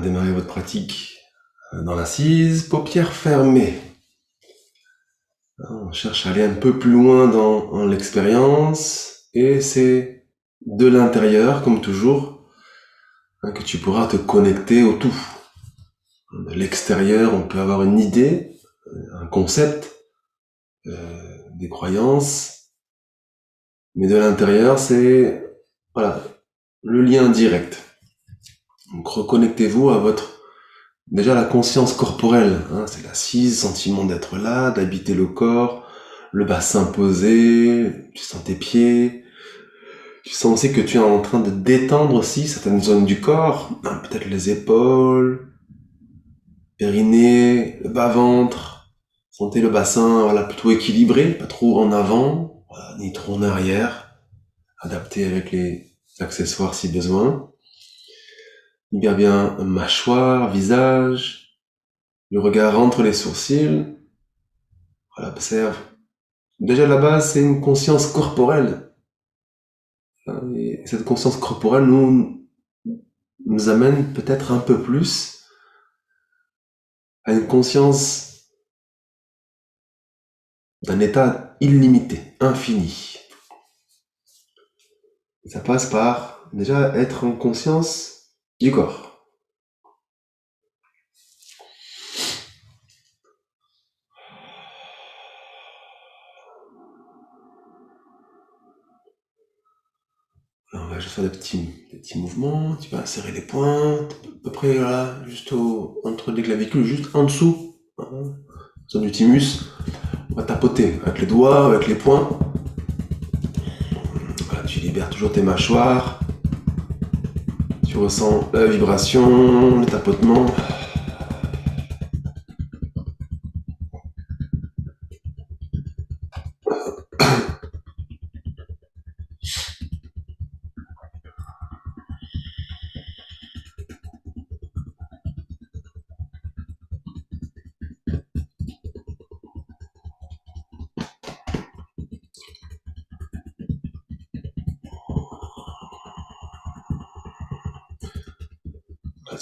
démarrer votre pratique dans l'assise, paupières fermées. On cherche à aller un peu plus loin dans l'expérience, et c'est de l'intérieur, comme toujours, que tu pourras te connecter au tout. De l'extérieur, on peut avoir une idée, un concept, des croyances, mais de l'intérieur, c'est le lien direct. Donc reconnectez-vous à déjà la conscience corporelle, c'est l'assise, sentiment d'être là, d'habiter le corps, le bassin posé, tu sens tes pieds, tu sens aussi que tu es en train de détendre aussi certaines zones du corps, peut-être les épaules, périnée, le bas-ventre, sentez le bassin plutôt équilibré, pas trop en avant, ni trop en arrière, adapté avec les accessoires si besoin. Libère bien mâchoire, visage, le regard entre les sourcils. Observe. Déjà, la base, c'est une conscience corporelle. Et cette conscience corporelle nous amène peut-être un peu plus à une conscience d'un état illimité, infini. Et ça passe par, déjà, être en conscience du corps. Alors, on va juste faire des petits mouvements. Tu vas serrer les poings, à peu près juste entre les clavicules, juste en dessous, zone du thymus. On va tapoter avec les doigts, avec les poings. Tu libères toujours tes mâchoires. Tu ressens la vibration, le tapotement.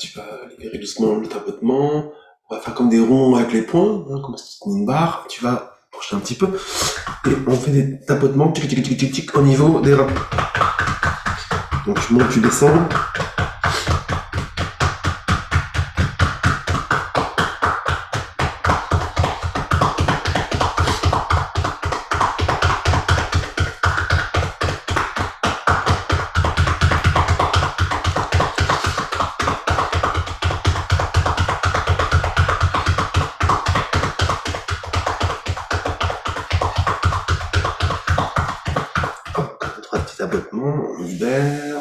Tu vas libérer doucement le tapotement. On va faire comme des ronds avec les poings, comme si c'était une barre. Tu vas pencher un petit peu. Et on fait des tapotements tic, tic, tic, tic, tic, au niveau des reins. Donc tu montes, tu descends. On libère,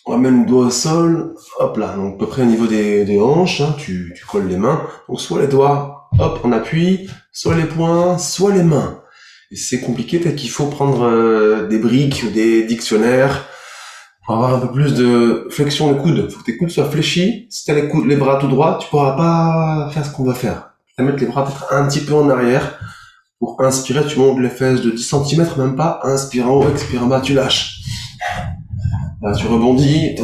on ramène le doigt au sol, hop là, donc à peu près au niveau des hanches, tu colles les mains, donc soit les doigts, hop, on appuie, soit les poings, soit les mains. Et c'est compliqué, peut-être qu'il faut prendre des briques ou des dictionnaires pour avoir un peu plus de flexion des coudes. Faut que tes coudes soient fléchis. Si t'as les bras tout droits, tu pourras pas faire ce qu'on va faire. Tu vas mettre les bras peut-être un petit peu en arrière. Pour inspirer, tu montes les fesses de 10 cm, même pas. Inspire en haut, expire en bas, tu lâches. Là, tu rebondis.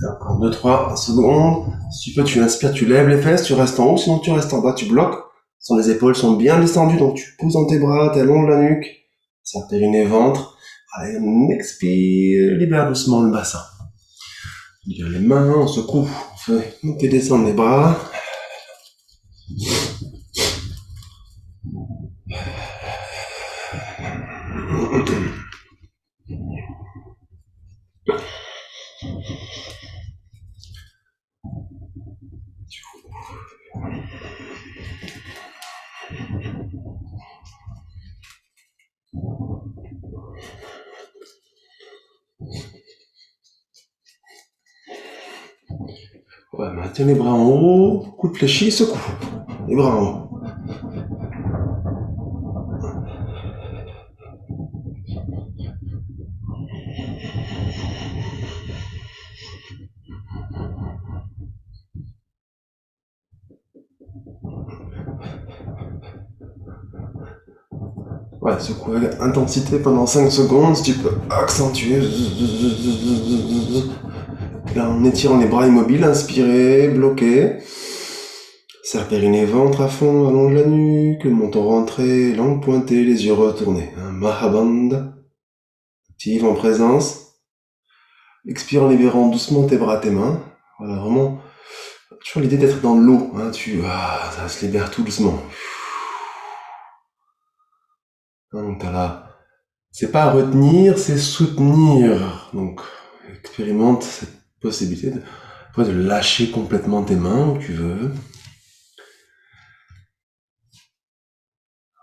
Encore 2-3 secondes. Si tu peux, tu inspires, tu lèves les fesses, tu restes en haut, sinon tu restes en bas, tu bloques. Les épaules sont bien descendues, donc tu pousses dans tes bras, t'allonges la nuque. Ça périnée, ventre. Allez, on expire, libère doucement le bassin. Libère les mains, on secoue, on fait monter, descendre les bras. Ouais, maintiens les bras en haut, coup de fléchi, secoue. Les bras en haut. Ouais, secoue avec intensité pendant 5 secondes, si tu peux accentuer. Là, en étirant les bras immobiles, inspirez, bloquez. Serre périnée, ventre à fond, allonge la nuque, le menton rentré, langue pointée, les yeux retournés. Un Mahabandha. Active en présence. Expire en libérant doucement tes bras, tes mains. Voilà, vraiment, toujours l'idée d'être dans l'eau. Hein, ça se libère tout doucement. Donc t'as là, c'est pas retenir, c'est soutenir. Donc expérimente cette possibilité de lâcher complètement tes mains où tu veux.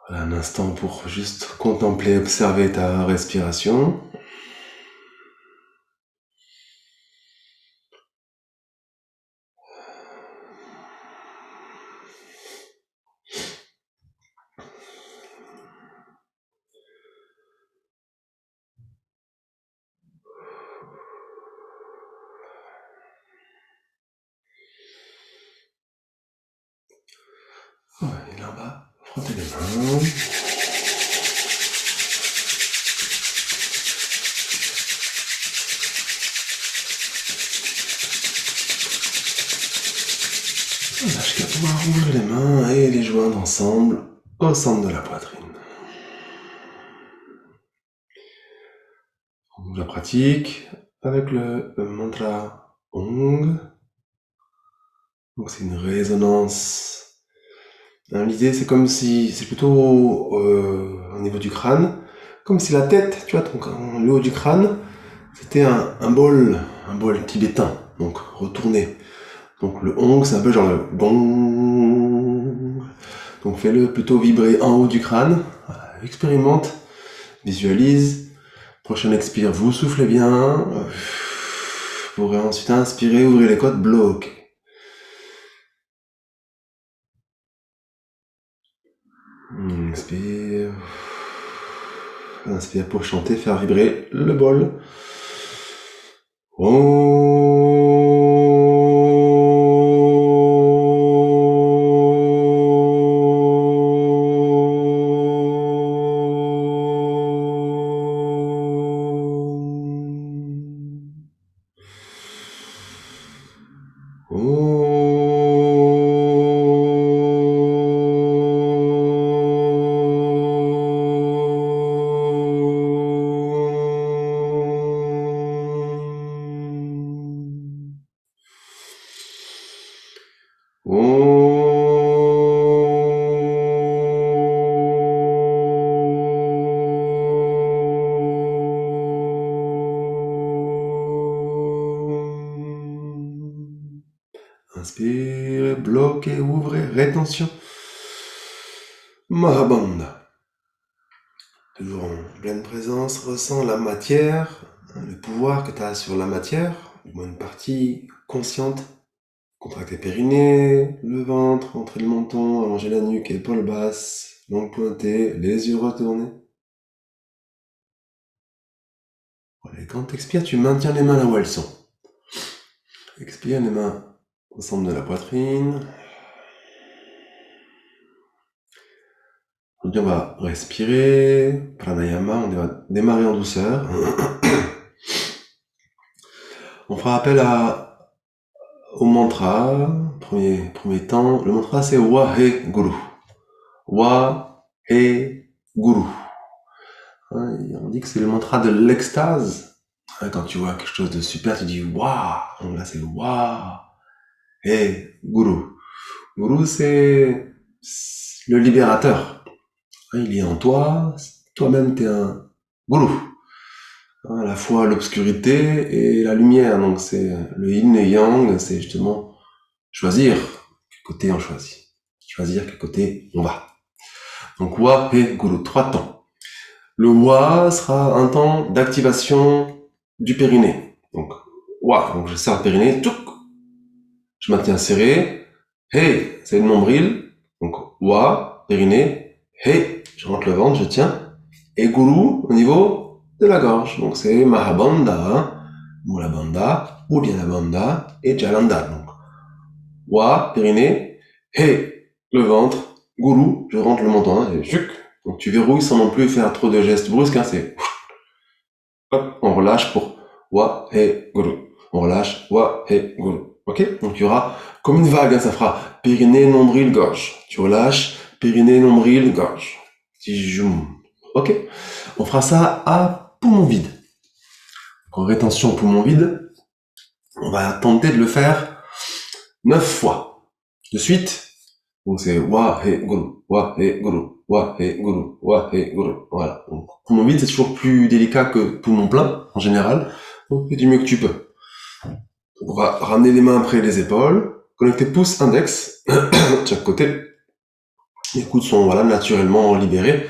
Voilà, un instant pour juste contempler, observer ta respiration. Ouais, et là en bas, frottez les mains. Là, jusqu'à pouvoir ouvrir les mains et les joindre ensemble au centre de la poitrine. On ouvre la pratique avec le mantra Om. Donc c'est une résonance. L'idée c'est comme si, c'est plutôt au niveau du crâne, comme si la tête, tu vois, le haut du crâne, c'était un bol tibétain, donc retourné. Donc le Ong, c'est un peu genre le gong. Donc fais-le plutôt vibrer en haut du crâne. Voilà, expérimente, visualise. Prochaine expire, vous soufflez bien. Vous pourrez ensuite inspirer, ouvrez les côtes, bloquez. Inspire. Inspire pour chanter, faire vibrer le bol. Inspirez, bloquez, ouvrez, rétention. Mahabandha. Toujours en pleine présence, ressens la matière, le pouvoir que tu as sur la matière, du moins une partie consciente. Contractez périnée, le ventre, entrer le menton, allonger la nuque, épaules basses, langue pointée, les yeux retournés. Voilà, et quand tu expires, tu maintiens les mains là où elles sont. Expire, les mains au centre de la poitrine. Aujourd'hui, on va respirer, pranayama, on va démarrer en douceur. On fera appel au mantra, premier temps. Le mantra, c'est Wahe Guru. Wahe Guru. Hein, on dit que c'est le mantra de l'extase. Hein, quand tu vois quelque chose de super, tu dis Waouh. Donc là, c'est Wahe Guru. Guru, c'est le libérateur. Hein, il est en toi. Toi-même, t'es un Guru. Hein, à la fois l'obscurité et la lumière. Donc c'est le yin et yang, c'est justement choisir quel côté on choisit. Choisir quel côté on va. Donc Wa, He, Guru, 3 temps. Le Wa sera un temps d'activation du périnée. Donc Wa, donc je serre le périnée, touc, je maintiens serré. Hey, c'est le nombril. Donc, wa, périnée. Hey, je rentre le ventre, je tiens. Et guru au niveau de la gorge. Donc, c'est Mahabandha, hein. Mulabandha, Uddiyana et Jalanda. Donc, wa, périnée. Hey, le ventre. Guru, je rentre le menton, hein, et chuc. Donc, tu verrouilles sans non plus faire trop de gestes brusques, hein, c'est hop, on relâche pour wa, he, guru. On relâche wa, he, guru. Ok? Donc il y aura comme une vague, hein, ça fera périnée, nombril, gorge. Tu relâches, périnée, nombril, gorge. Tijoum. Ok? On fera ça à poumon vide. En rétention poumon vide, on va tenter de le faire 9 fois. De suite. Donc c'est wa, he, guru, wa, he, guru, wa, he, guru, wa, he, guru. Voilà. Donc, poumon vide, c'est toujours plus délicat que poumon plein, en général. Donc fais du mieux que tu peux. On va ramener les mains après les épaules, connecter pouce index de chaque côté. Les coudes sont voilà, naturellement libérés.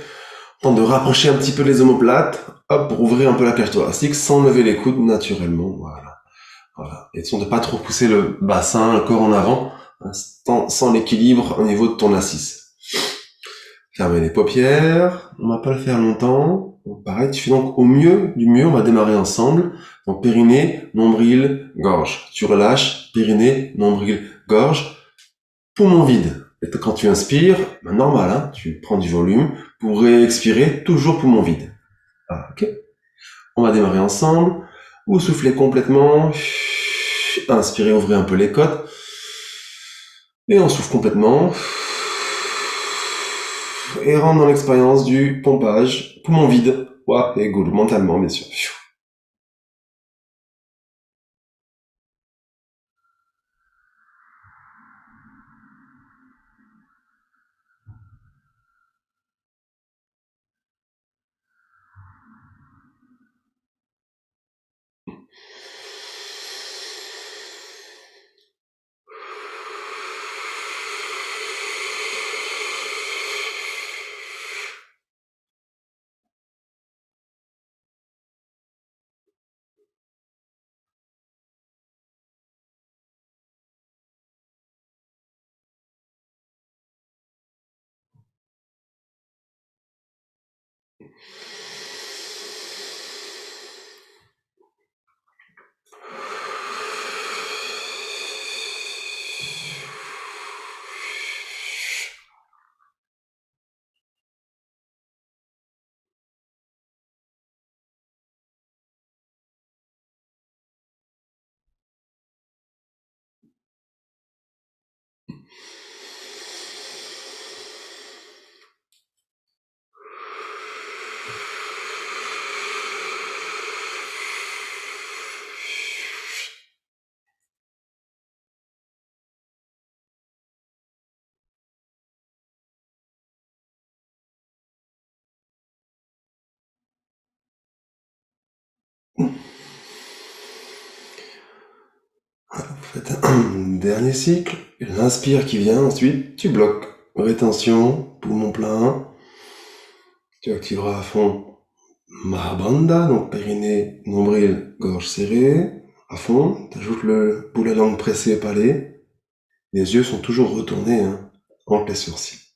Tente de rapprocher un petit peu les omoplates, hop, pour ouvrir un peu la cage thoracique sans lever les coudes naturellement. Voilà. Et de ne pas trop pousser le bassin, le corps en avant, sans l'équilibre au niveau de ton assise. Fermez les paupières, on va pas le faire longtemps. Donc, pareil, tu fais donc au mieux du mieux, on va démarrer ensemble. Donc périnée, nombril, gorge. Tu relâches, périnée, nombril, gorge, poumon vide. Et quand tu inspires, normal, hein, tu prends du volume. Pour réexpirer, toujours poumon vide. Ah, ok. On va démarrer ensemble. Vous soufflez complètement. Inspirez, ouvrez un peu les côtes. Et on souffle complètement. Et rentre dans l'expérience du pompage, poumon vide, ouais, et good, mentalement, bien sûr. Faites un dernier cycle, l'inspire qui vient, ensuite tu bloques. Rétention, poumon plein. Tu activeras à fond Mahabandha, donc périnée, nombril, gorge serrée. À fond, tu ajoutes le bout de la langue pressée palais. Les yeux sont toujours retournés, hein, entre les sourcils.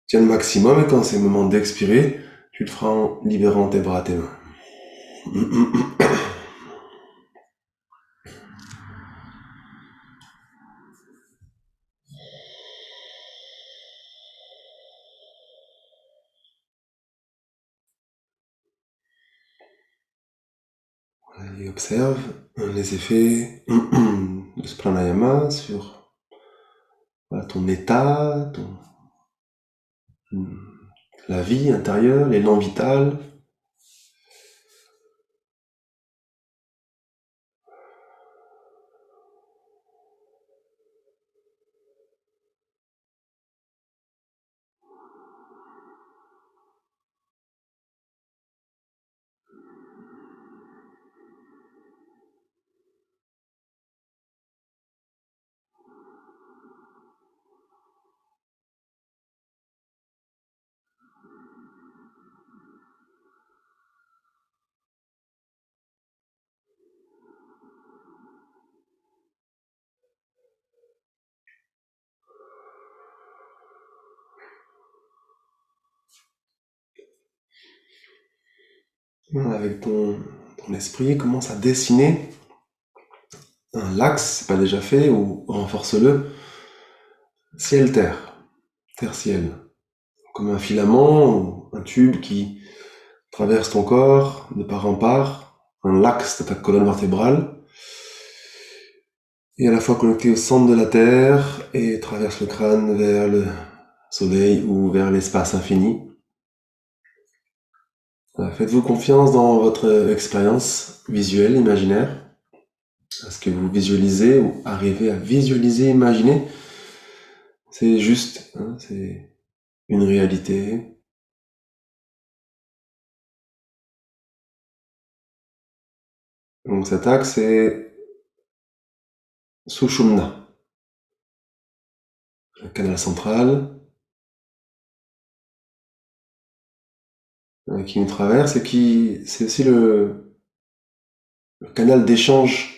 Tiens le maximum et quand c'est le moment d'expirer, tu le feras en libérant tes bras, tes mains. Et observe les effets de ce pranayama sur voilà, ton état, la vie intérieure, l'élan vital. avec ton esprit, commence à dessiner un axe, c'est pas déjà fait, ou renforce-le, ciel-terre, terre-ciel, comme un filament ou un tube qui traverse ton corps de part en part, un axe de ta colonne vertébrale, et à la fois connecté au centre de la Terre et traverse le crâne vers le soleil ou vers l'espace infini. Faites-vous confiance dans votre expérience visuelle, imaginaire. Est-ce que vous visualisez ou arrivez à visualiser, imaginer? C'est juste, hein, c'est une réalité. Donc cet axe est Sushumna, le canal central, qui nous traverse et qui c'est aussi le canal d'échange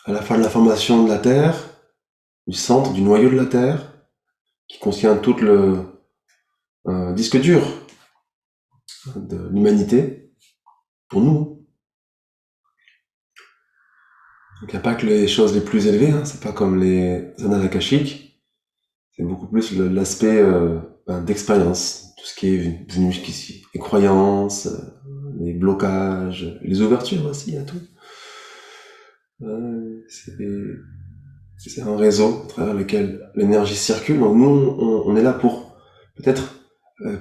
à la fois de la formation de la Terre, du centre, du noyau de la Terre, qui contient tout le disque dur de l'humanité, pour nous. Donc il n'y a pas que les choses les plus élevées, hein, c'est pas comme les annales akashiques, c'est beaucoup plus l'aspect d'expérience, tout ce qui est venu jusqu'ici, les croyances, les blocages, les ouvertures aussi à tout. C'est un réseau à travers lequel l'énergie circule. Donc nous, on est là pour peut-être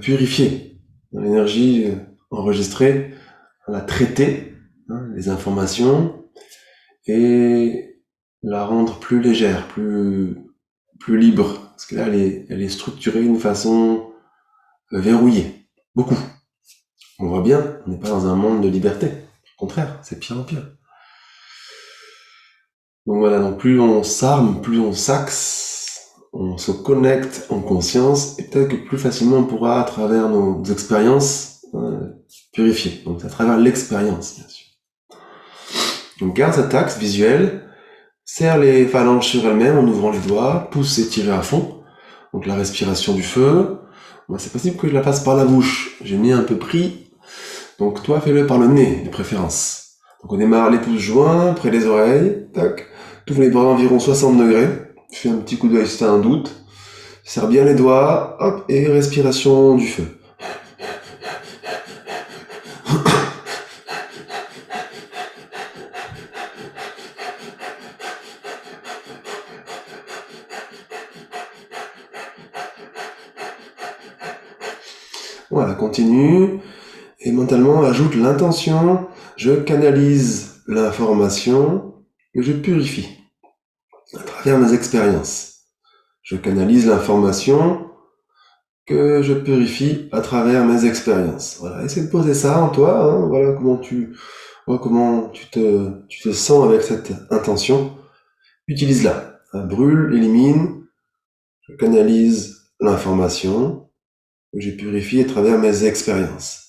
purifier l'énergie enregistrée, la traiter, hein, les informations, et la rendre plus légère, plus libre. Parce que là, elle est structurée d'une façon verrouillée. Beaucoup. On voit bien, on n'est pas dans un monde de liberté. Au contraire, c'est pire en pire. Donc voilà, donc plus on s'arme, plus on s'axe, on se connecte en conscience, et peut-être que plus facilement on pourra, à travers nos expériences, purifier. Donc à travers l'expérience, bien sûr. Donc garde cet axe visuel, serre les phalanges sur elles-mêmes en ouvrant les doigts, pousse et tire à fond. Donc la respiration du feu. C'est possible que je la fasse par la bouche. J'ai mis un peu pris. Donc toi, fais-le par le nez, de préférence. Donc on démarre les pouces joints, près des oreilles. Tac. T'ouvres les bras à environ 60 degrés. Tu fais un petit coup d'œil si t'as un doute. Serre bien les doigts. Hop, et respiration du feu. Voilà, continue. Et mentalement, ajoute l'intention. Je canalise l'information que je purifie à travers mes expériences. Je canalise l'information que je purifie à travers mes expériences. Voilà, essaie de poser ça en toi, hein, voilà comment tu te sens avec cette intention. Utilise-la. Brûle, élimine, je canalise l'information que j'ai purifiée à travers mes expériences.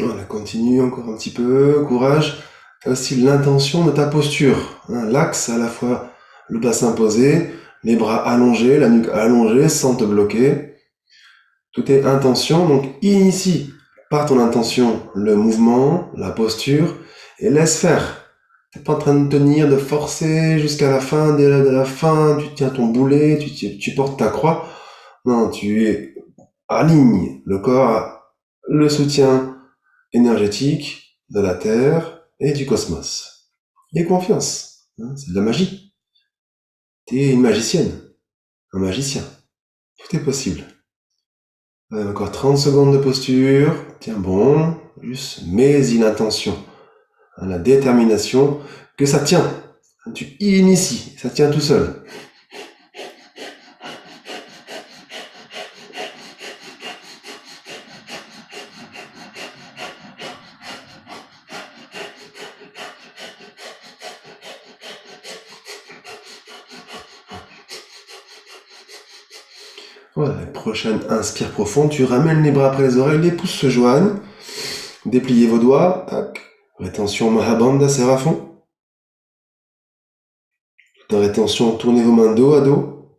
Voilà, continue encore un petit peu, courage. T'as aussi l'intention de ta posture, hein, l'axe à la fois le bassin posé, les bras allongés, la nuque allongée sans te bloquer. Tout est intention, donc initie par ton intention le mouvement, la posture, et laisse faire. T'es pas en train de tenir, de forcer jusqu'à la fin, dès la fin, tu tiens ton boulet, tu portes ta croix. Non, tu es aligne le corps à le soutien énergétique de la Terre et du cosmos. Et confiance, hein, c'est de la magie. T'es une magicienne, un magicien. Tout est possible. Encore 30 secondes de posture. Tiens bon, juste mets-y l'intention, hein, la détermination que ça tient. Tu inities, ça tient tout seul. Voilà, la prochaine, inspire profond, tu ramènes les bras après les oreilles, les pouces se joignent, dépliez vos doigts, tac. Rétention Mahabandha, serre à fond. Dans rétention, tournez vos mains dos à dos.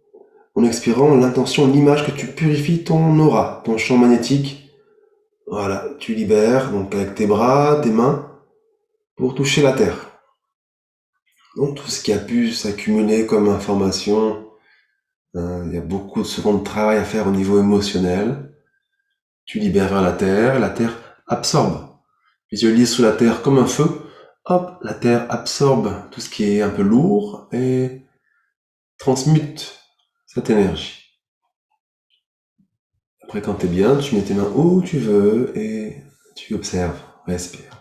En expirant, l'intention, l'image que tu purifies ton aura, ton champ magnétique. Voilà, tu libères, donc avec tes bras, tes mains, pour toucher la terre. Donc tout ce qui a pu s'accumuler comme information, il y a beaucoup de secondes de travail à faire au niveau émotionnel. Tu libères vers la terre absorbe. Visualise sous la terre comme un feu. Hop, la terre absorbe tout ce qui est un peu lourd et transmute cette énergie. Après, quand t'es bien, tu mets tes mains où tu veux et tu observes, respire.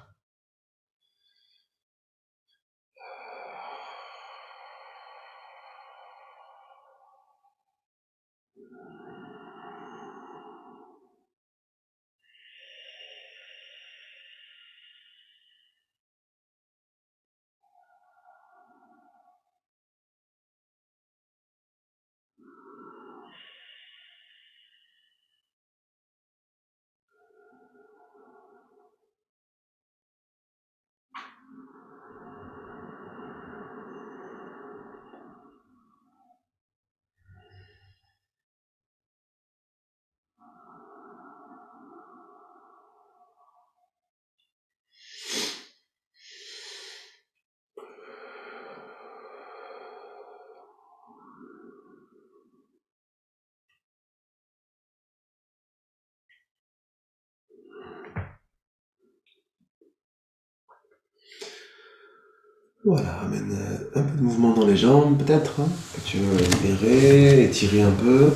Voilà, amène un peu de mouvement dans les jambes, peut-être, hein, que tu veux libérer, étirer un peu.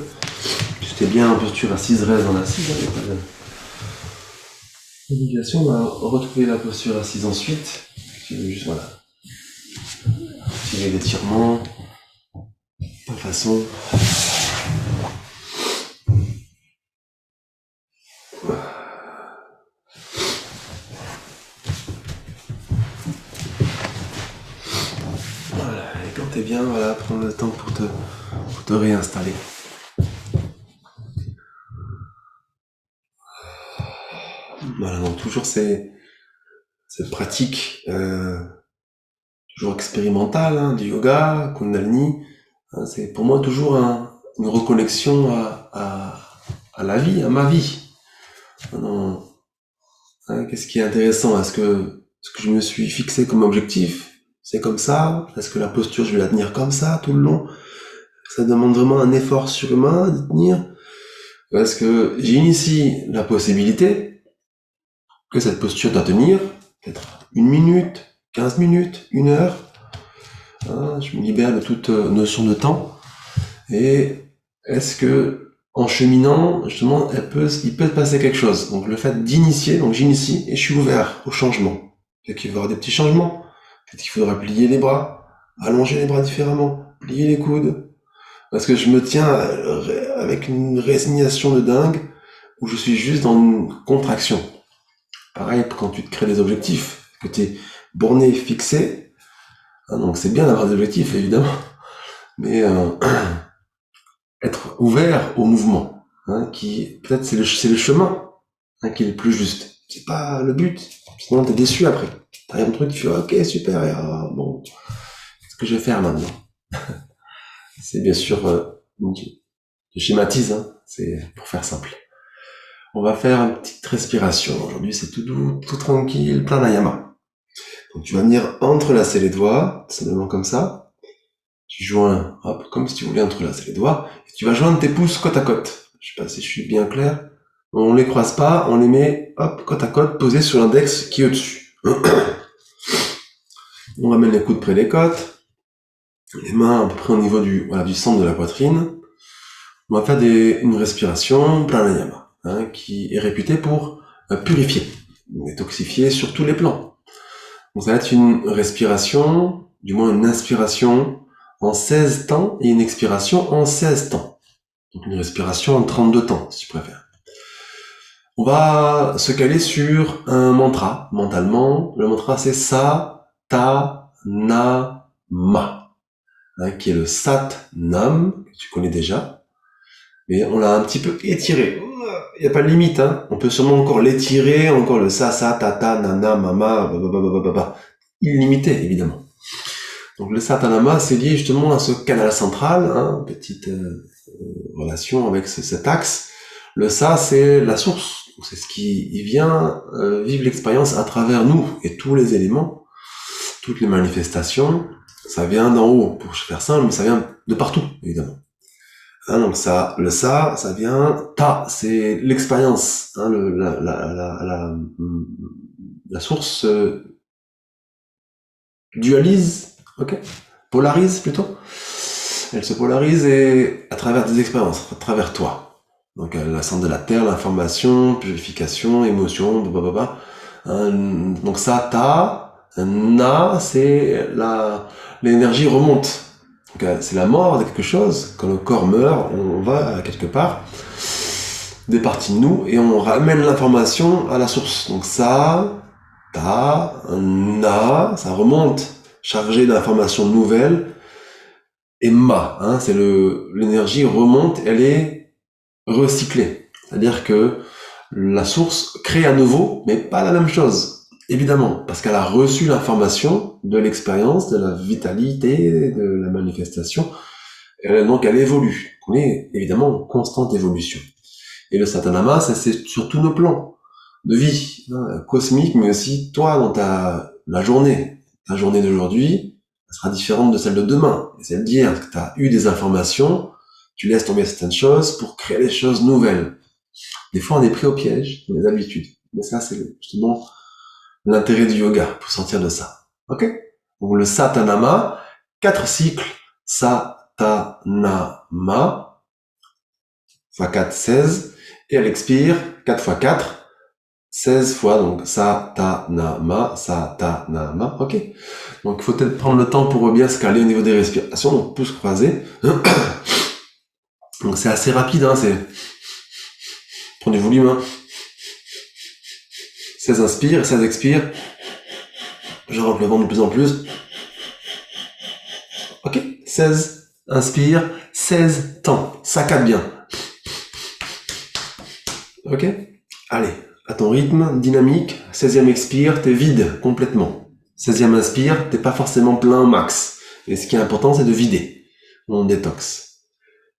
Si t'es bien en posture assise, reste dans l'assise, il n'y a pas d'obligation. On va retrouver la posture assise ensuite. Tu veux juste, voilà, tirer l'étirement, de façon. Voilà, et quand t'es bien, voilà, prends le temps pour te réinstaller. Voilà, donc toujours cette pratique toujours expérimentale, hein, du yoga, Kundalini, hein, c'est pour moi toujours une reconnexion à la vie, à ma vie. Non, hein, qu'est-ce qui est intéressant? Est-ce que ce que je me suis fixé comme objectif, c'est comme ça? Est-ce que la posture, je vais la tenir comme ça tout le long? Ça demande vraiment un effort surhumain de tenir? Est-ce que j'initie la possibilité que cette posture doit tenir peut-être 1 minute, 15 minutes, 1 heure? Hein, je me libère de toute notion de temps. Et est-ce que en cheminant, justement, il peut se passer quelque chose. Donc le fait d'initier, donc j'initie et je suis ouvert au changement. Peut-être qu'il va y avoir des petits changements. Peut-être qu'il faudra plier les bras, allonger les bras différemment, plier les coudes. Parce que je me tiens avec une résignation de dingue où je suis juste dans une contraction. Pareil quand tu te crées des objectifs, que tu es borné, fixé. Hein, donc c'est bien d'avoir des objectifs, évidemment. Mais être ouvert au mouvement, hein, qui peut-être c'est le chemin, hein, qui est le plus juste. C'est pas le but, sinon t'es déçu après. T'arrives un truc, tu fais ok super, et, bon, qu'est-ce que je vais faire maintenant? C'est bien sûr, je schématise, hein, c'est pour faire simple. On va faire une petite respiration. Aujourd'hui c'est tout doux, tout tranquille, pranayama. Donc tu vas venir entrelacer les doigts, simplement comme ça. Tu joins, hop, comme si tu voulais entrelacer les doigts, et tu vas joindre tes pouces côte à côte. Je sais pas si je suis bien clair. On les croise pas, on les met, hop, côte à côte, posés sur l'index qui est au-dessus. On ramène les coudes près des côtes, les mains à peu près au niveau du centre de la poitrine. On va faire une respiration pranayama, qui est réputée pour purifier, détoxifier sur tous les plans. Donc ça va être une respiration, du moins une inspiration en 16 temps et une expiration en 16 temps. Donc une respiration en 32 temps, si tu préfères. On va se caler sur un mantra, mentalement. Le mantra, c'est Sa, Ta, Na, Ma, qui est le Sat Nam, que tu connais déjà. Mais on l'a un petit peu étiré. Il n'y a pas de limite, hein. On peut sûrement encore l'étirer, encore le Sa, Ta, Ta, Na, Na, Mama, illimité, évidemment. Donc le Satanama, c'est lié justement à ce canal central, petite relation avec cet axe. Le Sa, c'est la source. C'est ce qui vient vivre l'expérience à travers nous et tous les éléments, toutes les manifestations. Ça vient d'en haut, pour faire simple, mais ça vient de partout, évidemment. Donc ça, le Ça, ça vient. Ta, c'est l'expérience, la source dualise, ok, polarise plutôt. Elle se polarise et à travers des expériences, à travers toi. Donc la centre de la terre, l'information, purification, émotion, blablabla. Donc ça, Ta, Na, c'est l'énergie remonte. Donc c'est la mort de quelque chose. Quand le corps meurt, on va quelque part, des parties de nous, et on ramène l'information à la source. Donc ça, Ta, Na, ça remonte, chargé d'informations nouvelles, et Ma, c'est l'énergie remonte, elle est recyclée. C'est-à-dire que la source crée à nouveau, mais pas la même chose. Évidemment, parce qu'elle a reçu l'information de l'expérience, de la vitalité, de la manifestation, et donc elle évolue. On est évidemment en constante évolution. Et le Satanama, ça c'est sur tous nos plans de vie, cosmique, mais aussi toi dans la journée. Ta journée d'aujourd'hui, elle sera différente de celle de demain, et celle d'hier, parce que tu as eu des informations, tu laisses tomber certaines choses pour créer des choses nouvelles. Des fois, on est pris au piège, des habitudes. Mais ça, c'est justement l'intérêt du yoga, pour sortir de ça. Ok? Donc le Satanama, 4 cycles, Satanama, fois 4, 16, et elle expire, 4 fois 4, 16 fois, donc Satanama, Satanama, ok? Donc il faut peut-être prendre le temps pour bien se caler au niveau des respirations, donc pouce croisé. Donc c'est assez rapide, c'est... Prenez du volume, 16 inspire, 16 expire. Je rentre le ventre de plus en plus. Ok, 16 inspire, 16 temps, saccade bien. Ok? Allez, à ton rythme, dynamique, 16e expire, t'es vide complètement. 16e inspire, t'es pas forcément plein max. Et ce qui est important, c'est de vider. On détoxe.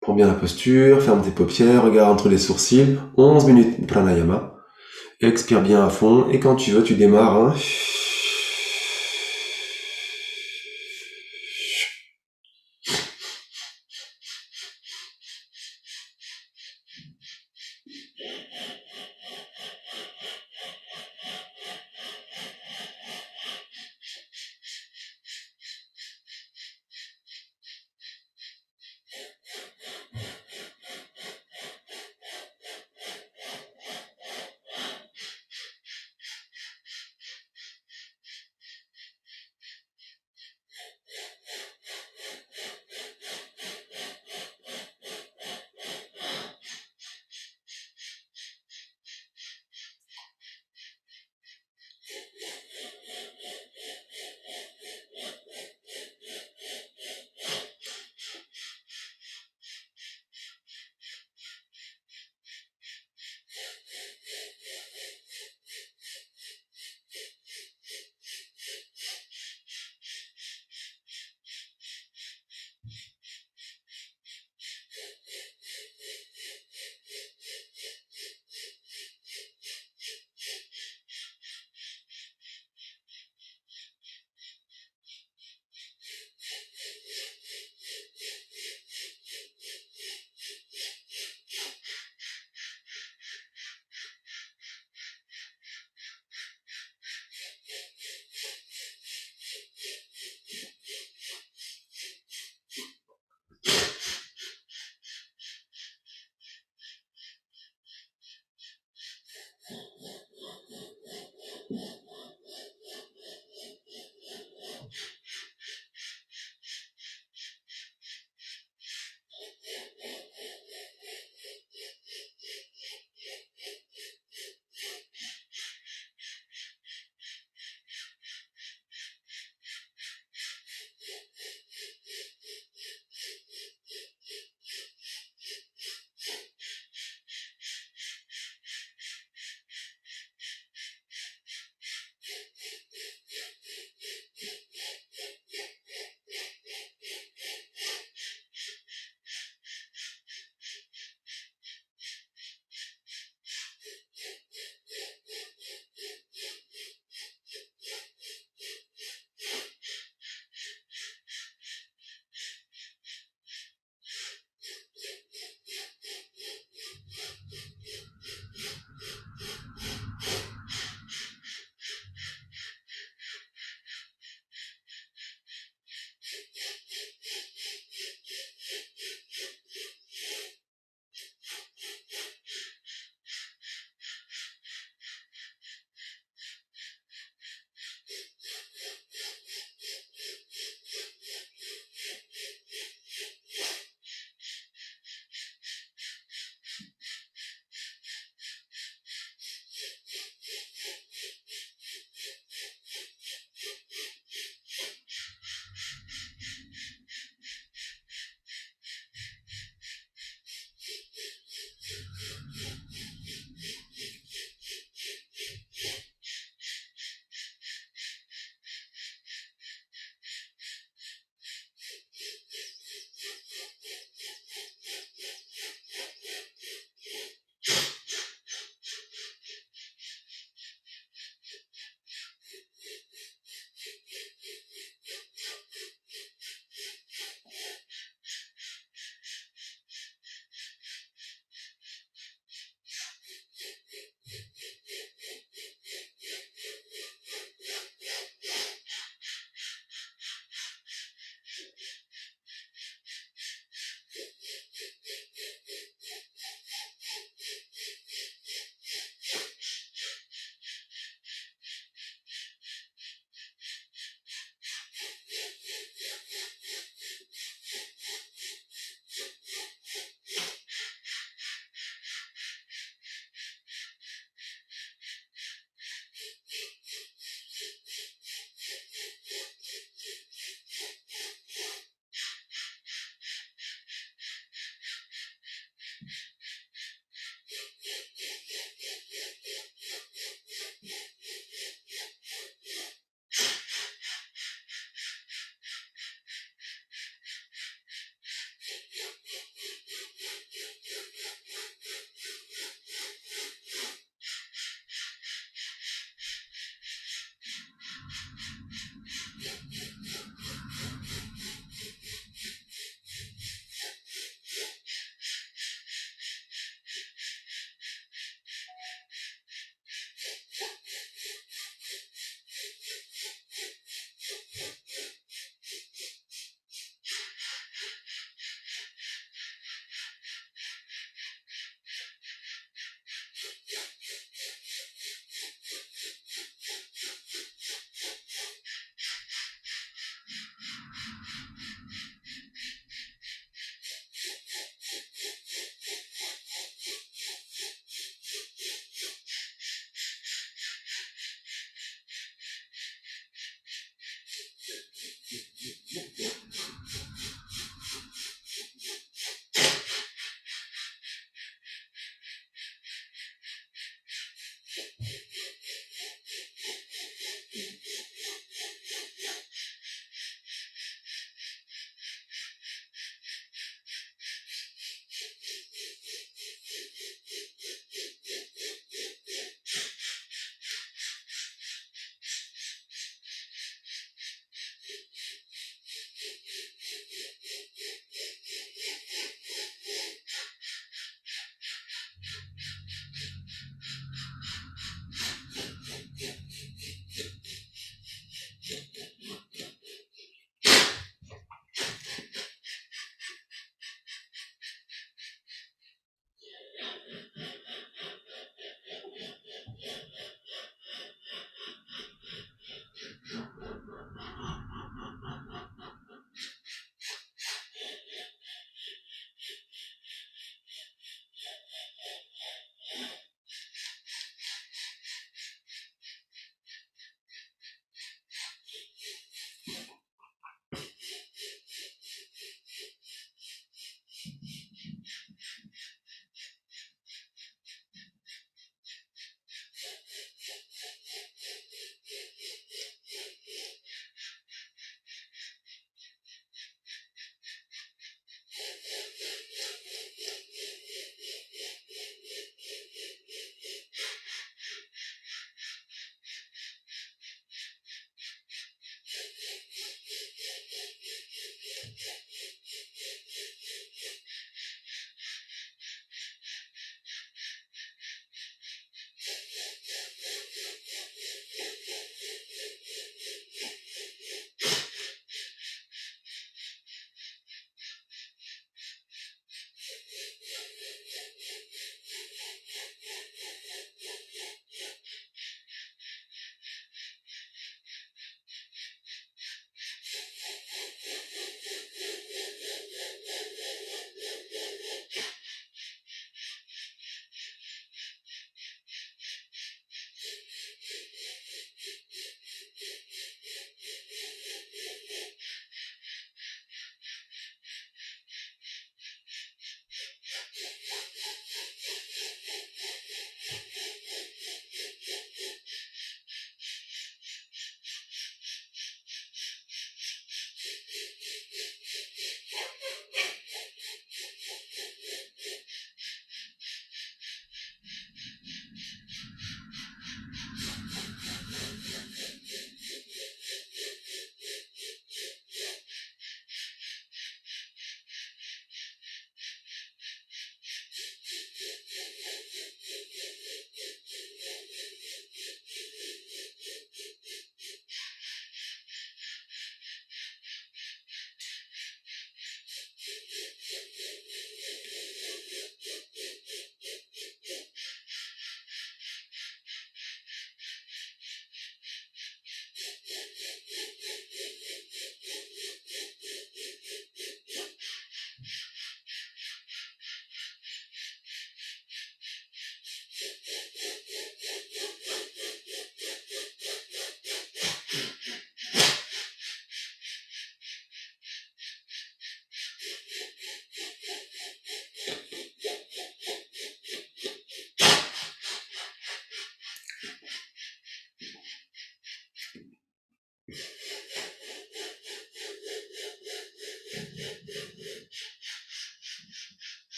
Prends bien la posture, ferme tes paupières, regarde entre les sourcils, 11 minutes de pranayama. Expire bien à fond, et quand tu veux, tu démarres.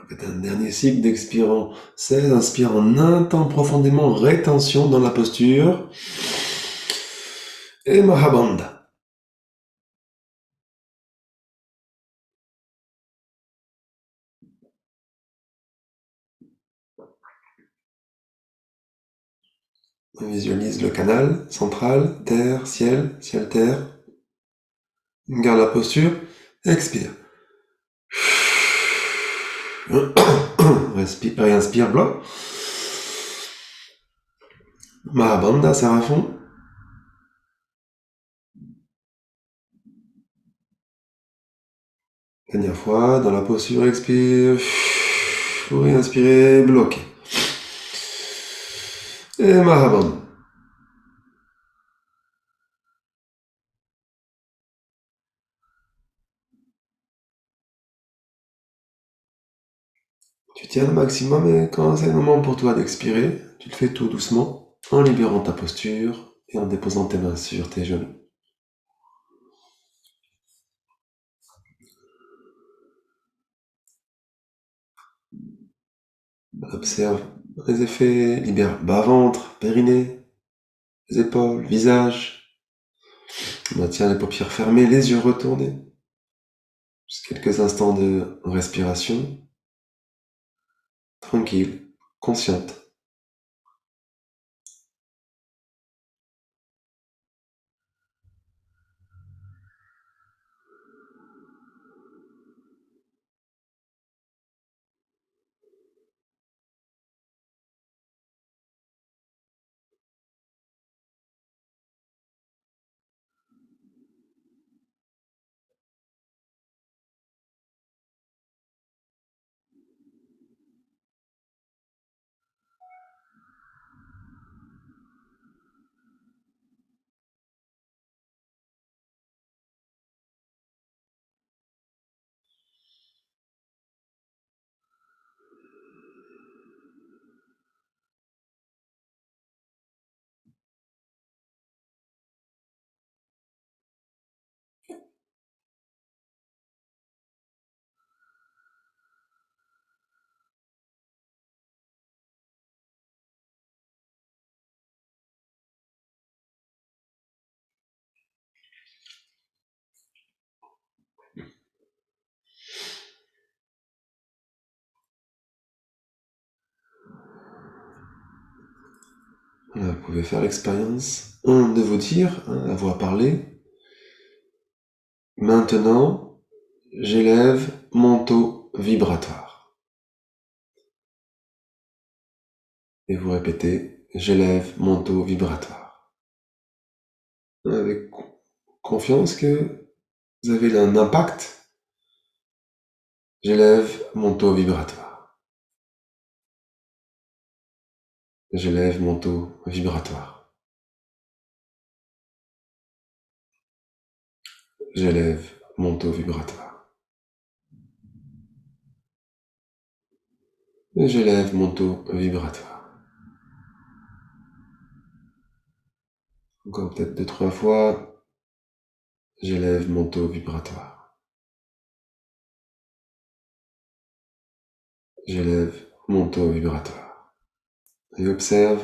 Faites un dernier cycle d'expirant. 16, inspire en un temps profondément, rétention dans la posture. Et Mahabandha. On visualise le canal central, terre, ciel, ciel, terre. Garde la posture. Expire. Respire, inspire, bloc. Mahabandha, serre à fond. Dernière fois, dans la posture, expire. Pour réinspirer, bloqué. Et Mahabandha. Tu tiens le maximum et quand c'est le moment pour toi d'expirer, tu le fais tout doucement, en libérant ta posture et en déposant tes mains sur tes genoux. Observe les effets, libère bas-ventre, périnée, les épaules, visage. Maintiens les paupières fermées, les yeux retournés. Juste quelques instants de respiration, tranquille, consciente. Vous pouvez faire l'expérience de vous dire, à voix parlée, maintenant, j'élève mon taux vibratoire. Et vous répétez, j'élève mon taux vibratoire. Avec confiance que vous avez un impact, j'élève mon taux vibratoire. J'élève mon taux vibratoire. J'élève mon taux vibratoire. Et j'élève mon taux vibratoire. Encore peut-être 2-3 fois, j'élève mon taux vibratoire. J'élève mon taux vibratoire. Et observe.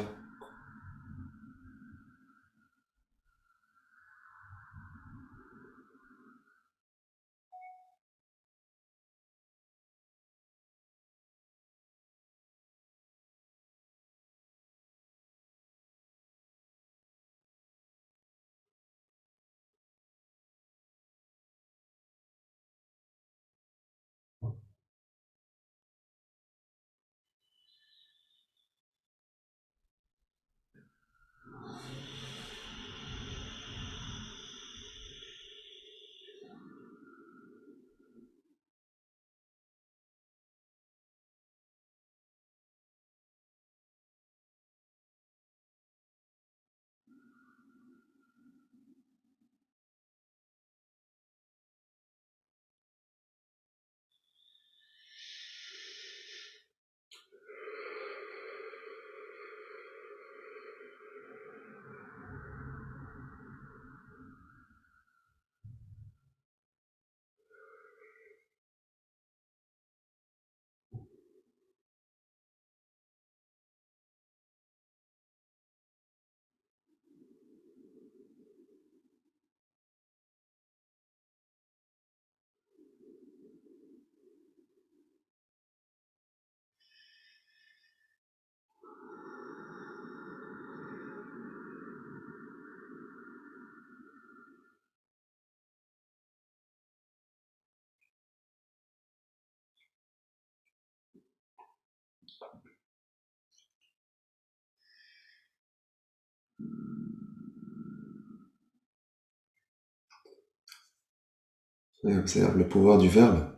Et observe le pouvoir du verbe.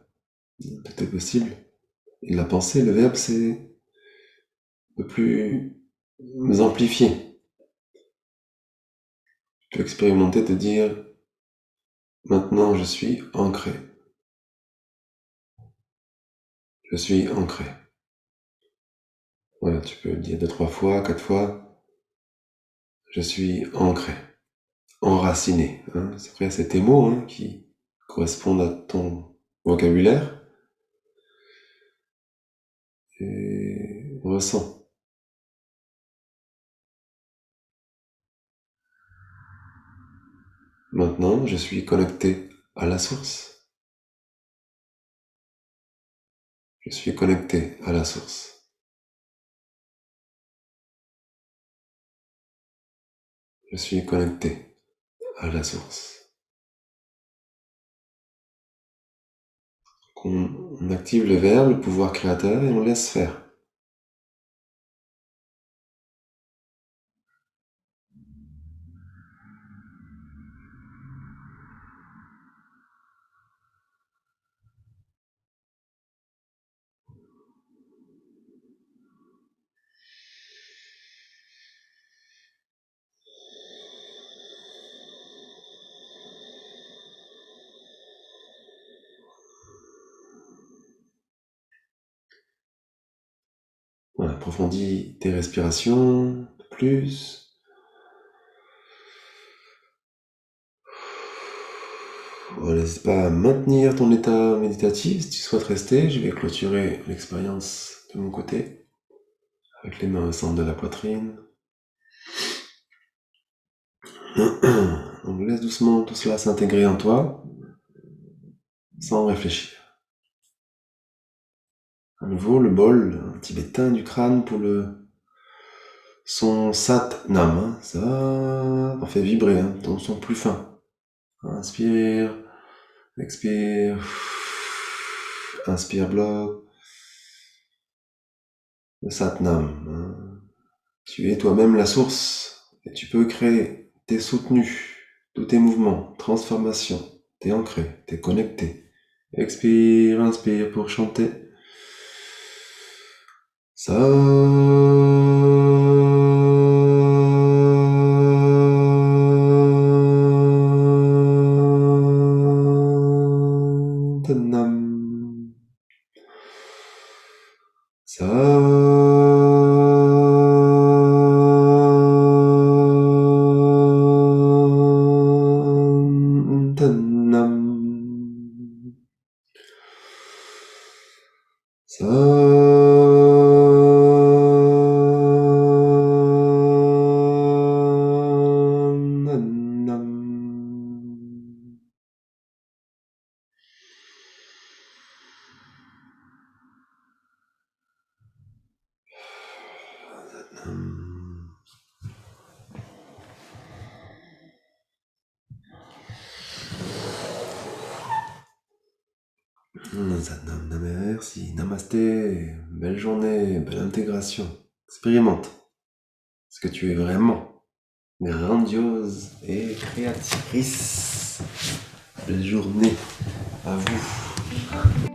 Tout est possible. Et la pensée, le verbe, c'est un peu plus amplifié. Tu peux expérimenter, te dire, maintenant je suis ancré. Je suis ancré. Voilà, tu peux le dire 2, 3 fois, 4 fois. Je suis ancré. Enraciné. Hein. Après, c'est tes mots qui correspondent à ton vocabulaire. Et ressens. Maintenant, je suis connecté à la source. Je suis connecté à la source. Je suis connecté à la source. On active le verbe, le pouvoir créateur, et on laisse faire. Voilà, approfondis tes respirations, plus. Voilà, n'hésite pas à maintenir ton état méditatif si tu souhaites rester. Je vais clôturer l'expérience de mon côté, avec les mains au centre de la poitrine. Donc laisse doucement tout cela s'intégrer en toi, sans réfléchir. À nouveau, le bol tibétain du crâne pour le son Sat Nam. Ça en fait vibrer, ton son plus fin. Inspire, expire, inspire, bloc. Le Sat Nam. Tu es toi-même la source et tu peux créer. T'es soutenu, tous tes mouvements, transformation. T'es ancré, t'es connecté. Expire, inspire pour chanter. Nam. Merci, namasté, belle journée, belle intégration. Expérimente ce que tu es vraiment, grandiose et créatrice. Belle journée à vous.